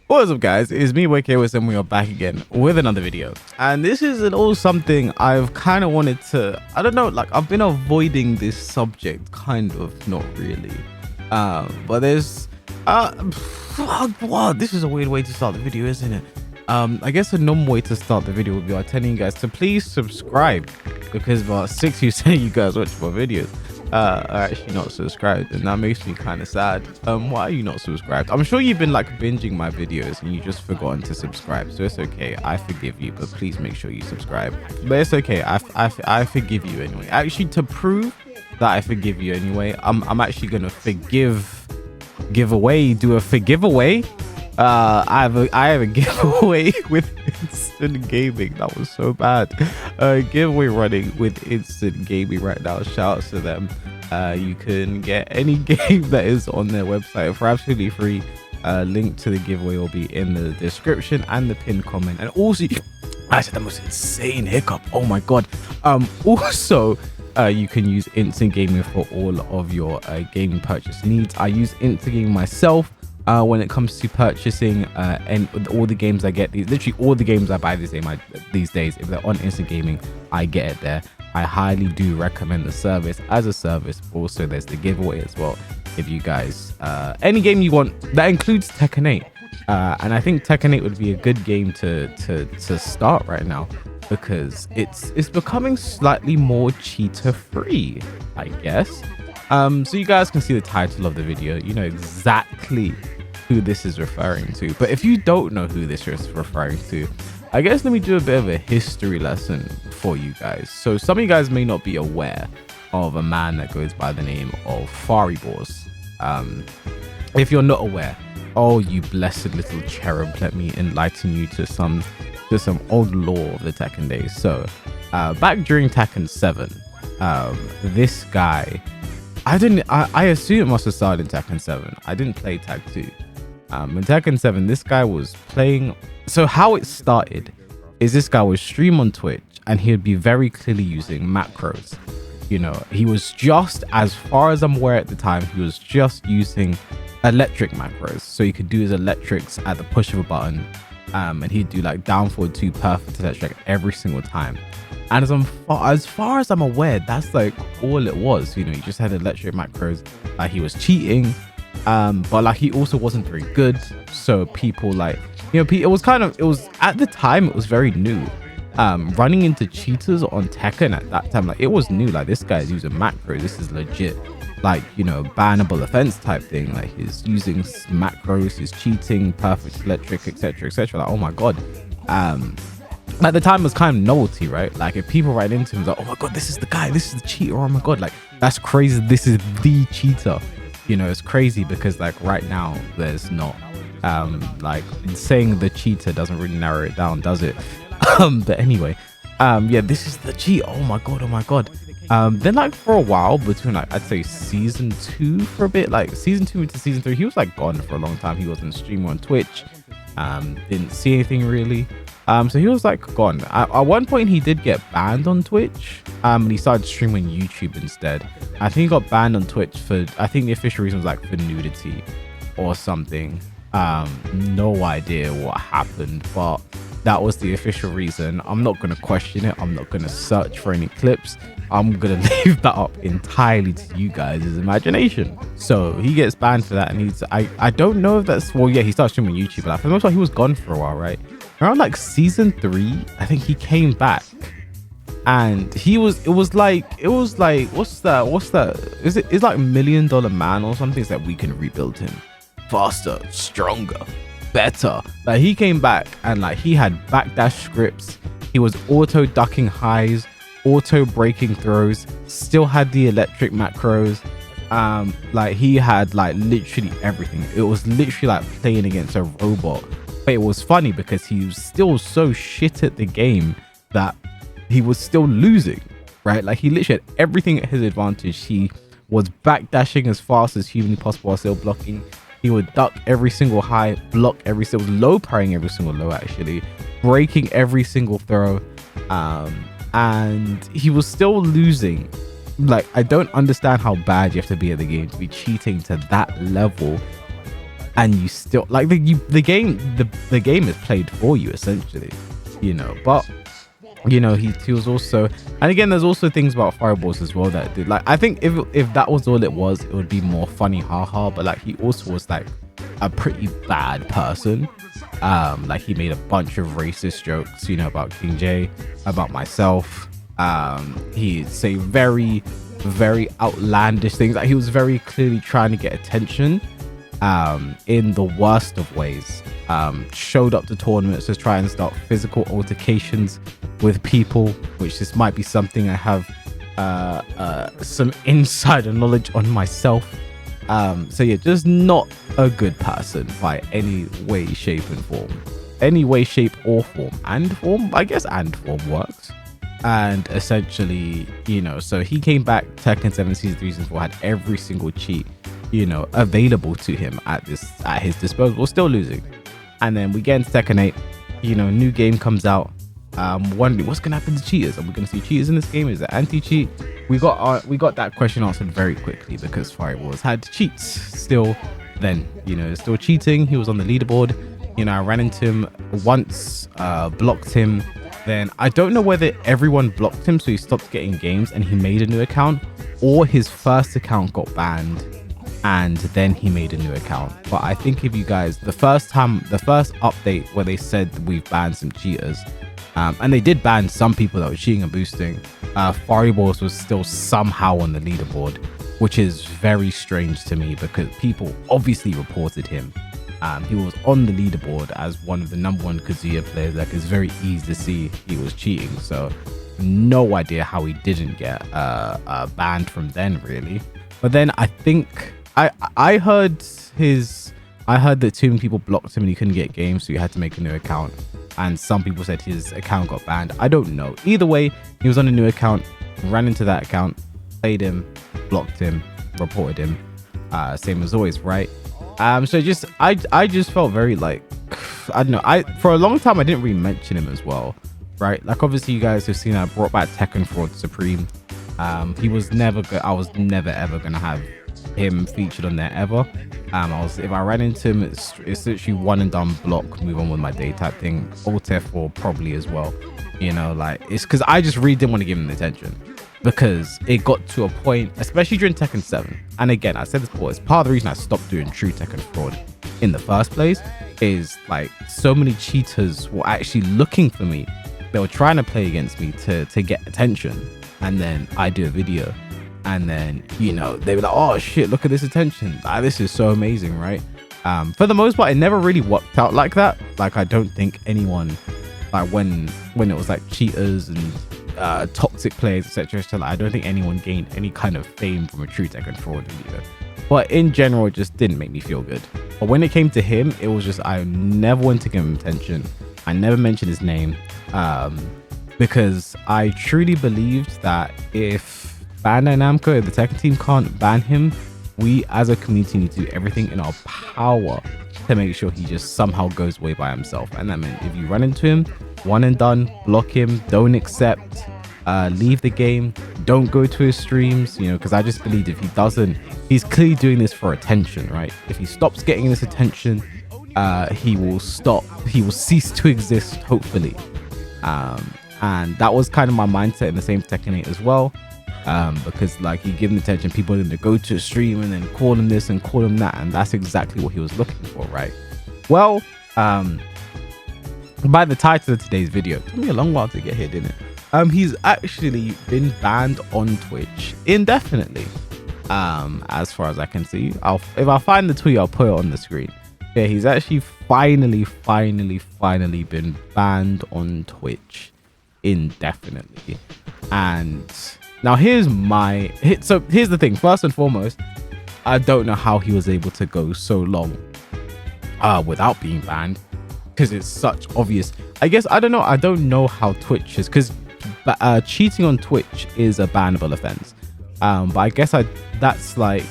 What's up, guys? It's me, WKWS, and we are back again with another video. And this is an all something I've kind of wanted to, I don't know, like I've been avoiding this subject, kind of, not really. But there's, wow, this is a weird way to start the video, isn't it? I guess a normal way to start the video would be by telling you guys to please subscribe, because about 6% of you guys watch my videos are actually not subscribed, and that makes me kind of sad. Why are you not subscribed? I'm sure you've been like binging my videos and you just forgotten to subscribe, so it's okay. I forgive you, but please make sure you subscribe. But it's okay. I forgive you anyway. Actually, to prove that I forgive you anyway, I'm actually gonna do a forgive away. I have a giveaway with Instant Gaming. That was so bad. Giveaway running with Instant Gaming right now. Shout out to them. You can get any game that is on their website for absolutely free. Link to the giveaway will be in the description and the pinned comment. And also, I said the most insane hiccup. Oh my god. Also, you can use Instant Gaming for all of your gaming purchase needs. I use Instant Gaming myself. When it comes to purchasing and all the games I get, literally all the games I buy these days, if they're on Instant Gaming, I get it there. I highly do recommend the service as a service. Also, there's the giveaway as well. If you guys, any game you want, that includes Tekken 8. And I think Tekken 8 would be a good game to start right now, because it's becoming slightly more cheater free, I guess. So you guys can see the title of the video. You know exactly who this is referring to. But if you don't know who this is referring to, I guess let me do a bit of a history lesson for you guys. So some of you guys may not be aware of a man that goes by the name of Fariborz. If you're not aware, oh you blessed little cherub, let me enlighten you to some old lore of the Tekken days. So back during Tekken 7, this guy, I assume it must have started in Tekken 7. I didn't play Tag 2. In Tekken 7, this guy was playing. So how it started is this guy would stream on Twitch and he would be very clearly using macros. You know, he was just, as far as I'm aware at the time, he was just using electric macros. So he could do his electrics at the push of a button. And he'd do like down forward 2 perfect electric every single time. And as far as I'm aware, that's like all it was. You know, he just had electric macros. Like he was cheating, but like he also wasn't very good. So people like, you know, it was at the time, it was very new. Running into cheaters on Tekken at that time, like it was new. Like this guy's using macros. This is legit, like, you know, bannable offense type thing. Like he's using macros, he's cheating, perfect electric, etc., etc. Like, oh my god. At the time it was kind of novelty, right? Like if people ran into him, like, oh my god, this is the guy, this is the cheater, oh my god, like that's crazy, this is the cheater. You know, it's crazy because like right now there's not like saying the cheater doesn't really narrow it down, does it? But anyway, yeah, this is the cheat. Oh my god. Then like for a while, between like I'd say season 2 for a bit, like season 2 into season 3, he was like gone for a long time. He wasn't streaming on Twitch, didn't see anything really. So he was like gone. At one point he did get banned on Twitch, and he started streaming YouTube instead. I think he got banned on Twitch for, I think the official reason was like for nudity or something. No idea what happened, but that was the official reason. I'm not going to question it. I'm not going to search for any clips. I'm going to leave that up entirely to you guys' imagination. So he gets banned for that, and I don't know if that's, well, yeah, he started streaming YouTube, but for the most part he was gone for a while, right? Around like season 3, I think he came back, and it was like what's that, it's like $1 Million Man or something. It's like, we can rebuild him faster, stronger, better. Like he came back and like he had backdash scripts, he was auto ducking highs, auto breaking throws, still had the electric macros. Like he had like literally everything. It was literally like playing against a robot. But it was funny because he was still so shit at the game that he was still losing, right? Like he literally had everything at his advantage. He was backdashing as fast as humanly possible while still blocking. He would duck every single high, block every single low, parrying every single low, actually breaking every single throw, and he was still losing. Like, I don't understand how bad you have to be at the game to be cheating to that level and you still like the game is played for you essentially, you know. But you know, he was also, and again, there's also things about Fariborz as well that did, like, I think if that was all it was, it would be more funny, haha. But like, he also was like a pretty bad person. Like, he made a bunch of racist jokes, you know, about King J, about myself. He'd say very, very outlandish things. Like, he was very clearly trying to get attention, in the worst of ways. Showed up to tournaments to try and start physical altercations with people, which this might be something I have some insider knowledge on myself. So yeah, just not a good person by any way, shape and form. Any way, shape or form. And form, I guess, and form works. And essentially, you know, so he came back. Tekken 7 Season 3 Season 4 had every single cheat, you know, available to him at his disposal, still losing. And then we get into Tekken 8, you know, new game comes out. Wondering what's gonna happen to cheaters. Are we gonna see cheaters in this game? Is it anti-cheat? We got that question answered very quickly, because Fariborz had cheats still. Then, you know, still cheating. He was on the leaderboard. You know, I ran into him once, blocked him. Then I don't know whether everyone blocked him, so he stopped getting games and he made a new account, or his first account got banned and then he made a new account. But I think if you guys, the first update where they said we've banned some cheaters, and they did ban some people that were cheating and boosting, Fariborz was still somehow on the leaderboard, which is very strange to me, because people obviously reported him. He was on the leaderboard as one of the #1 Kazuya players. Like, it's very easy to see he was cheating. So no idea how he didn't get banned from then, really. But then I think I heard that too many people blocked him and he couldn't get games, so he had to make a new account. And some people said his account got banned. I don't know. Either way, he was on a new account, ran into that account, played him, blocked him, reported him. Same as always, right? So I just felt very like, I don't know. For a long time I didn't really mention him as well, right? Like, obviously you guys have seen I brought back Tekken Fraud Supreme. He was never good. I was never ever gonna have him featured on there ever. If I ran into him, it's literally one and done, block, move on with my day type thing. Alt F4 probably as well, you know. Like, it's because I just really didn't want to give him the attention, because it got to a point, especially during Tekken 7. And again, I said this before, it's part of the reason I stopped doing true Tekken Fraud in the first place, is like, so many cheaters were actually looking for me. They were trying to play against me to get attention, and then I do a video, and then, you know, they were like, oh shit, look at this attention, this is so amazing, right? For the most part, it never really worked out like that. Like, I don't think anyone, like, when it was like cheaters and toxic players, etc., I don't think anyone gained any kind of fame from a true Tekken Fraud video. But in general, it just didn't make me feel good. But when it came to him, it was just, I never wanted to give him attention. I never mentioned his name, because I truly believed that if Bandai Namco, the Tekken team, can't ban him, we as a community need to do everything in our power to make sure he just somehow goes away by himself. And that meant if you run into him, one and done, block him, don't accept, leave the game, don't go to his streams, you know, because I just believe if he doesn't, he's clearly doing this for attention, right? If he stops getting this attention, he will cease to exist, hopefully. And that was kind of my mindset in the same Tekken 8 as well. Because, like, you give him attention, people are going to go to a stream and then call him this and call him that, and that's exactly what he was looking for, right? Well, by the title of today's video, it took me a long while to get here, didn't it? He's actually been banned on Twitch indefinitely, as far as I can see. If I find the tweet, I'll put it on the screen. Yeah, he's actually finally been banned on Twitch indefinitely. And now here's the thing. First and foremost, I don't know how he was able to go so long without being banned, because it's such obvious. I guess I don't know how Twitch is, because cheating on Twitch is a bannable offense. But I guess that's like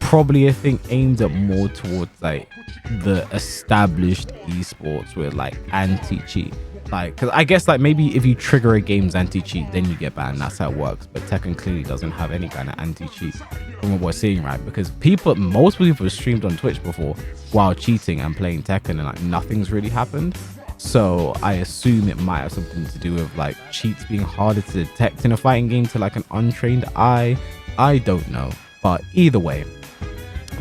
probably a thing aimed at more towards like the established esports with like anti-cheat. Like, because I guess like maybe if you trigger a game's anti-cheat, then you get banned. That's how it works. But Tekken clearly doesn't have any kind of anti-cheat from what we're seeing, right? Because most people have streamed on Twitch before while cheating and playing Tekken, and like nothing's really happened. So I assume it might have something to do with like cheats being harder to detect in a fighting game to like an untrained eye. I don't know, but either way,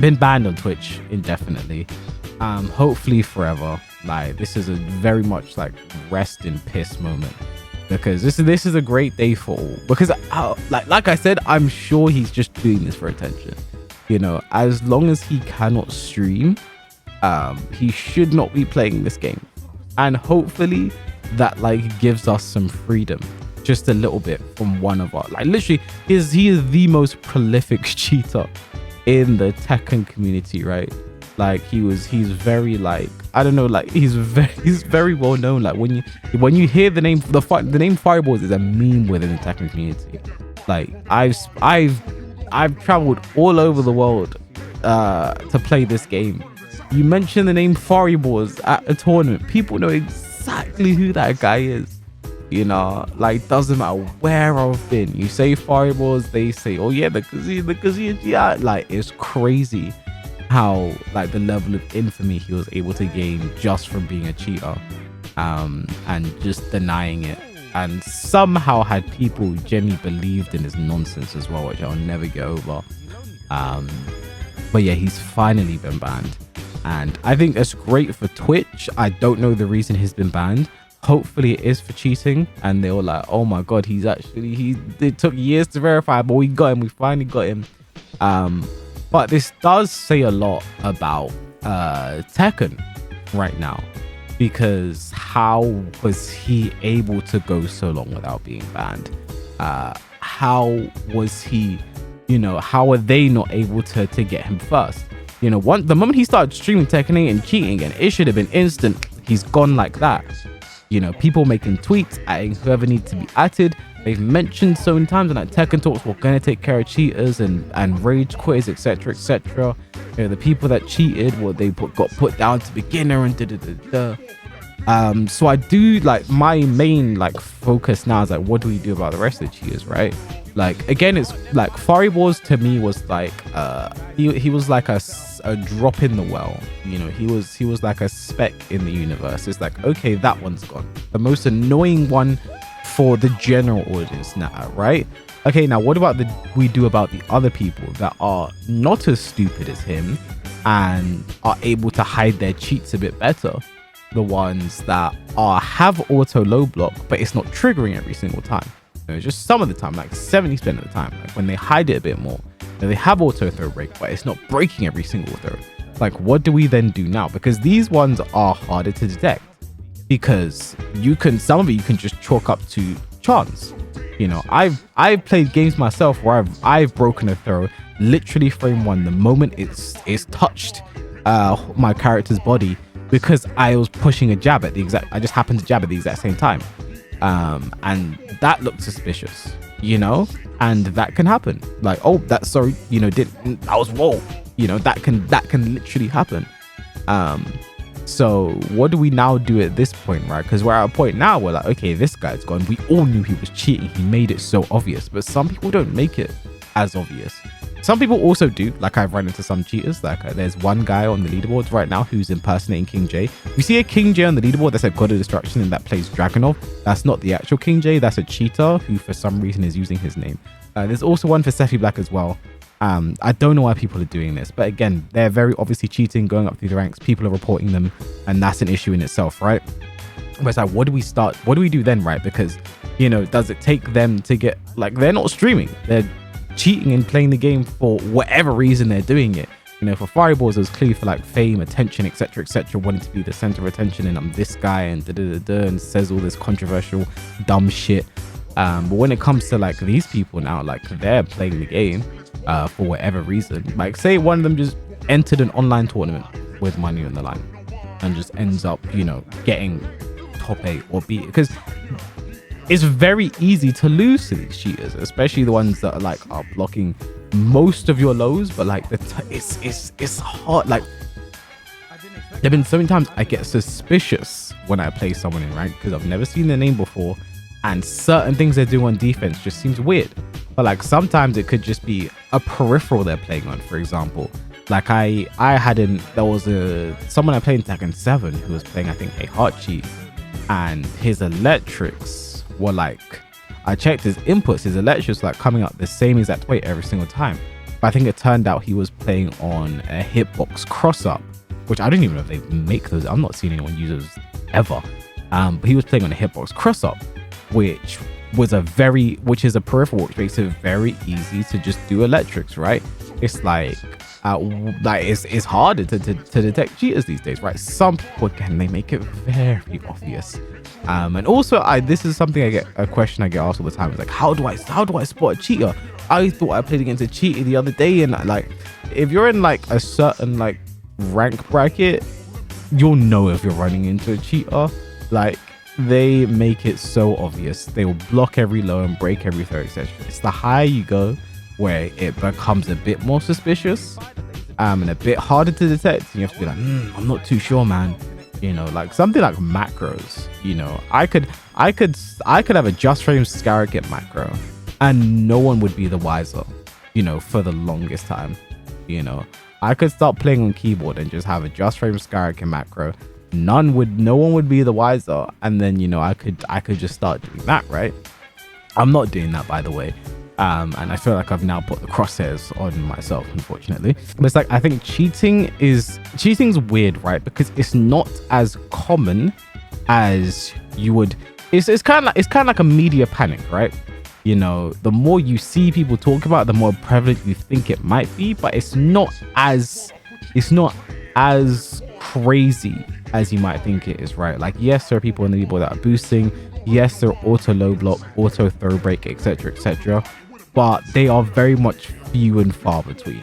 been banned on Twitch indefinitely. Hopefully forever. Like, this is a very much like rest in piss moment, because this is a great day for all. Because like I said, I'm sure he's just doing this for attention. You know, as long as he cannot stream, he should not be playing this game. And hopefully that like gives us some freedom, just a little bit, from one of our, like, literally he is the most prolific cheater in the Tekken community, right? Like, he's very, like, I don't know, like, he's very well known. Like, when you hear the name Fariborz is a meme within the Tekken community. Like, I've traveled all over the world to play this game. You mention the name Fariborz at a tournament, people know exactly who that guy is. You know, like, doesn't matter where I've been. You say Fariborz, they say, oh yeah, the Kazuya, yeah. Like, it's crazy how like the level of infamy he was able to gain just from being a cheater, and just denying it, and somehow had people genuinely believed in his nonsense as well, which I'll never get over. But yeah, he's finally been banned, and I think that's great for Twitch. I don't know the reason he's been banned. Hopefully it is for cheating, and they were like, oh my god, it took years to verify, but we finally got him. But this does say a lot about Tekken right now, because how was he able to go so long without being banned? How was he, you know, how are they not able to get him first? You know, the moment he started streaming Tekken and cheating, and it should have been instant, he's gone like that. You know, people making tweets, adding whoever needs to be added. They've mentioned so many times in like Tekken talks, we're going to take care of cheaters and rage quitters, etc, etc. You know, the people that cheated, well, they got put down to beginner and so I do, like, my main like focus now is like, what do we do about the rest of the cheaters, right? Like, again, it's like Fariborz to me was like he was like a drop in the well. You know, he was like a speck in the universe. It's like, okay, that one's gone, the most annoying one for the general audience now, right? Okay, now what about we do about the other people that are not as stupid as him and are able to hide their cheats a bit better? The ones that have auto low block, but it's not triggering every single time. You know, just some of the time, like 70% of the time, like when they hide it a bit more. You know, they have auto throw break, but it's not breaking every single throw. Like, what do we then do now? Because these ones are harder to detect, because some of it you can just chalk up to chance. You know, I've played games myself where I've broken a throw literally frame one, the moment it's touched my character's body, because I was pushing a jab at I just happened to jab at the exact same time, and that looked suspicious, you know. And that can happen, like, oh, that was whoa, you know, that can literally happen. So what do we now do at this point, right? Because we're at a point now where, like, okay, this guy's gone, we all knew he was cheating, he made it so obvious, but some people don't make it as obvious. Some people also do, like, I've run into some cheaters, like there's one guy on the leaderboards right now who's impersonating King J. You see a King J on the leaderboard that's a God of Destruction and that plays Dragunov. That's not the actual King J, that's a cheater who for some reason is using his name. There's also one for Sephi Black as well. I don't know why people are doing this, but again, they're very obviously cheating, going up through the ranks, people are reporting them, and that's an issue in itself, right? But it's like, what do we do then, right? Because, you know, does it take them to get, like, they're not streaming, they're cheating and playing the game for whatever reason they're doing it. You know, for Fariborz, it was clearly for like fame, attention, etc, etc, wanting to be the center of attention, and I'm this guy and and says all this controversial dumb shit. But when it comes to like these people now, like, they're playing the game for whatever reason. Like, say one of them just entered an online tournament with money on the line and just ends up, you know, getting top 8 or B, because it's very easy to lose to these cheaters, especially the ones that are like are blocking most of your lows, but like it's hard. Like, There've been so many times I get suspicious when I play someone in rank because I've never seen their name before, and certain things they do on defense just seems weird. But like sometimes it could just be a peripheral they're playing on. For example, like there was someone I played in Tekken 7 who was playing, I think, a heart cheat, and his electrics were like, I checked his inputs, his electrics were like coming up the same exact way every single time. But I think it turned out he was playing on a hitbox cross up, which I didn't even know if they make those. I'm not seeing anyone use those ever. But he was playing on a hitbox cross up, which is a peripheral, which makes it very easy to just do electrics, right? It's like it's harder to detect cheaters these days, right? Some people, again, they make it very obvious. And also this is something a question I get asked all the time. It's like, how do I spot a cheater? I thought I played against a cheater the other day, and like, if you're in like a certain like rank bracket, you'll know if you're running into a cheater. Like, they make it so obvious. They will block every low and break every throw, etc. It's the higher you go where it becomes a bit more suspicious, and a bit harder to detect, and you have to be like, I'm not too sure, man. You know, like something like macros, you know, I could have a just frame Scaragate macro and no one would be the wiser, you know, for the longest time. You know, I could start playing on keyboard and just have a just frame Scaragate macro. No one would be the wiser. And then, you know, I could just start doing that, right? I'm not doing that, by the way. And I feel like I've now put the crosshairs on myself, unfortunately. But it's like, I think cheating's weird, right? Because it's not as common as you would. It's kind of like a media panic, right? You know, the more you see people talk about it, the more prevalent you think it might be, but it's not as crazy as you might think it is, right? Like, yes, there are people in the leaderboard that are boosting. Yes, they're auto low block, auto throw break, etc., but they are very much few and far between.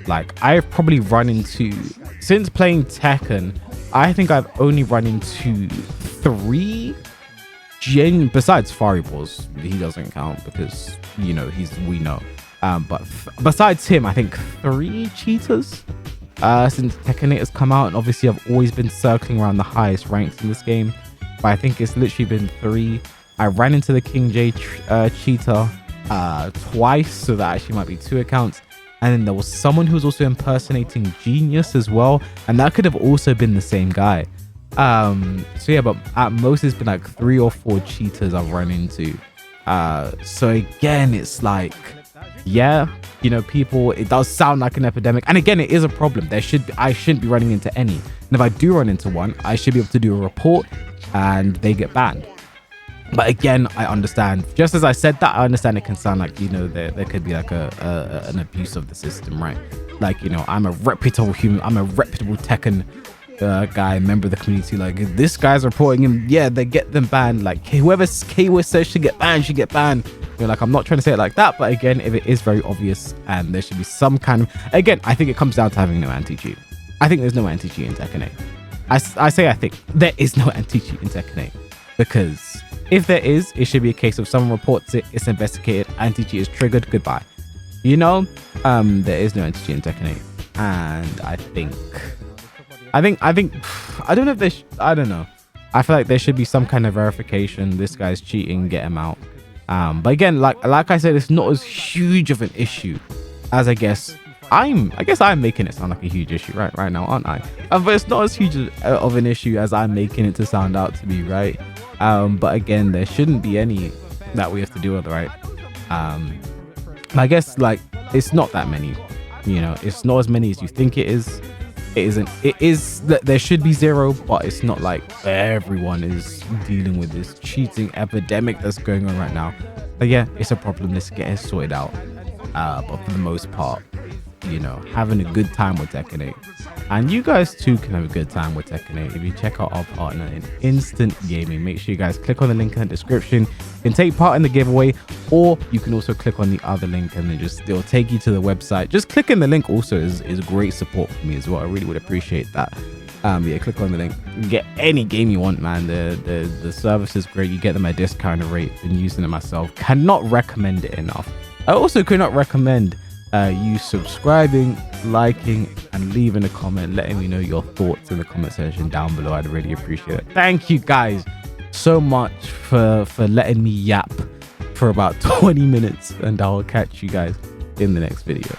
Like, I've probably run into, since playing Tekken, I think I've only run into 3 besides Fariborz. He doesn't count because, you know, we know. But besides him, I think 3 cheaters since Tekken 8 has come out. And obviously I've always been circling around the highest ranks in this game, but I think it's literally been 3. I ran into the King J cheater twice, so that actually might be 2 accounts. And then there was someone who was also impersonating Genius as well, and that could have also been the same guy. So yeah, but at most it's been like 3 or 4 cheaters I've run into. So again, it's like, yeah, you know, people, it does sound like an epidemic, and again, it is a problem. I shouldn't be running into any, and if I do run into one, I should be able to do a report and they get banned. But again, I understand, just as I said that, I understand it can sound like, you know, there could be like an abuse of the system, right? Like, you know, I'm a reputable Tekken guy, member of the community. Like, if this guy's reporting him, yeah, they get them banned. Like, whoever's keyword says should get banned. You know, like, I'm not trying to say it like that, but again, if it is very obvious, and there should be some kind of, again, I think it comes down to having no anti-cheat. I think there's no anti-cheat in Tekken 8. I think there is no anti-cheat in Tekken 8, because if there is, it should be a case of someone reports it, it's investigated, anti-cheat is triggered, goodbye. You know, there is no anti-cheat in Tekken 8, and I don't know if there's, I don't know. I feel like there should be some kind of verification. This guy's cheating, get him out. But again, like I said, it's not as huge of an issue as I guess I'm making it sound like a huge issue right now, aren't I? But it's not as huge of an issue as I'm making it to sound out to be, right? But again, there shouldn't be any that we have to deal with, right? I guess, like, it's not that many, you know, it's not as many as you think it is. It is that there should be 0, but it's not like everyone is dealing with this cheating epidemic that's going on right now. But yeah, it's a problem. Let's get it sorted out. But for the most part, you know, having a good time with Tekken 8, and you guys too can have a good time with Tekken 8 if you check out our partner in Instant Gaming. Make sure you guys click on the link in the description. You can take part in the giveaway, or you can also click on the other link and then it'll take you to the website. Just clicking the link also is great support for me as well. I really would appreciate that. Yeah, click on the link. You get any game you want, man. The service is great. You get them at a discounted rate. Been using it myself. Cannot recommend it enough. I also could not recommend you subscribing, liking, and leaving a comment, letting me know your thoughts in the comment section down below. I'd really appreciate it. Thank you guys so much for letting me yap for about 20 minutes, and I'll catch you guys in the next video.